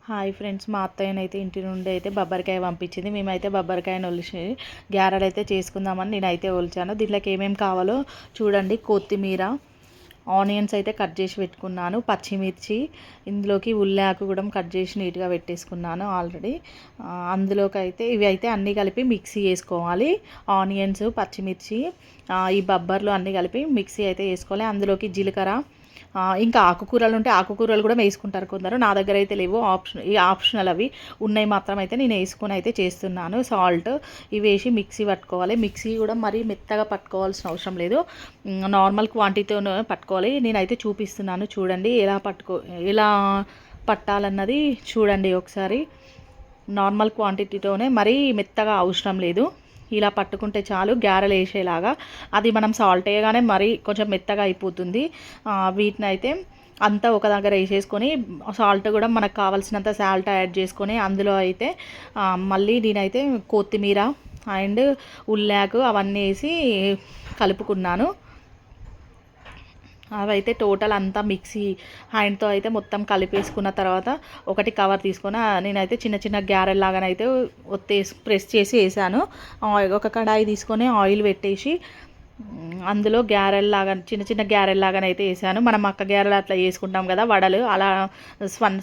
Hi friends, మా అత్తయ్యనైతే ఇంటి నుండి అయితే బొబ్బరికాయ పంపించింది. మేమైతే బొబ్బరికాయను ఒలిచి గ్యారెలు అయితే చేసుకుందామని నేనైతే ఒలిచాను. దీంట్లోకి ఏమేమి కావాలో చూడండి. కొత్తిమీర, ఆనియన్స్ అయితే కట్ చేసి పెట్టుకున్నాను, పచ్చిమిర్చి, ఇందులోకి ఉల్లాకు కూడా కట్ చేసి నీట్గా పెట్టేసుకున్నాను ఆల్రెడీ. అందులోకి అయితే ఇవి అయితే అన్నీ కలిపి మిక్సీ చేసుకోవాలి. ఆనియన్స్, పచ్చిమిర్చి, ఈ బొబ్బర్లు అన్నీ కలిపి మిక్సీ అయితే వేసుకోవాలి. అందులోకి జీలకర్ర, ఇంకా ఆకుకూరలు ఉంటే ఆకుకూరలు కూడా వేసుకుంటారు కొందరు. నా దగ్గర అయితే లేవు, ఆప్షనల్ అవి. ఉన్నాయి మాత్రం అయితే నేను వేసుకొని అయితే చేస్తున్నాను. సాల్ట్ ఇవి వేసి మిక్సీ పట్టుకోవాలి. మిక్సీ కూడా మరీ మెత్తగా పట్టుకోవాల్సిన అవసరం లేదు, నార్మల్ క్వాంటిటీతో పట్టుకోవాలి. నేనైతే చూపిస్తున్నాను చూడండి ఎలా పట్టాలన్నది చూడండి ఒకసారి. నార్మల్ క్వాంటిటీతోనే, మరీ మెత్తగా అవసరం లేదు. ఇలా పట్టుకుంటే చాలు, గ్యారెలు వేసేలాగా. అది మనం సాల్ట్ వేయగానే మరీ కొంచెం మెత్తగా అయిపోతుంది. వీటిని అయితే అంతా ఒక దగ్గర వేసేసుకొని, సాల్ట్ కూడా మనకు కావాల్సినంత సాల్ట్ యాడ్ చేసుకొని, అందులో అయితే మళ్ళీ నేనైతే కొత్తిమీర అండ్ ఉల్లాకు అవన్నీ వేసి కలుపుకున్నాను. అవైతే టోటల్ అంతా మిక్సీ హ్యాండ్తో అయితే మొత్తం కలిపేసుకున్న తర్వాత ఒకటి కవర్ తీసుకొని నేనైతే చిన్న చిన్న గ్యారెల్లాగానైతే ప్రెస్ చేసి వేసాను. ఒక కడాయి తీసుకొని ఆయిల్ పెట్టేసి అందులో చిన్న చిన్న గ్యారెల్లాగానైతే వేసాను. మనం అక్క గ్యారెలు అట్లా వేసుకుంటాం కదా, వడలు, అలా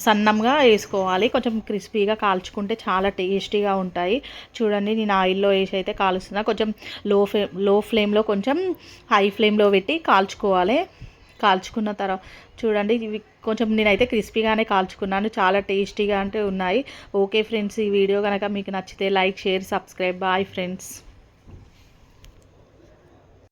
సన్నంగా వేసుకోవాలి. కొంచెం క్రిస్పీగా కాల్చుకుంటే చాలా టేస్టీగా ఉంటాయి. చూడండి, నేను ఆయిల్లో వేసి అయితే కాలుస్తున్నా. కొంచెం లో ఫ్లేమ్లో, కొంచెం హై ఫ్లేమ్లో పెట్టి కాల్చుకోవాలి. కాల్చుకున్న తర్వాత చూడండి, ఇవి కొంచెం నేనైతే క్రిస్పీగానే కాల్చుకున్నాను. చాలా టేస్టీగా అంటే ఉన్నాయి. ఓకే ఫ్రెండ్స్, ఈ వీడియో కనుక మీకు నచ్చితే like, share, subscribe. Bye friends.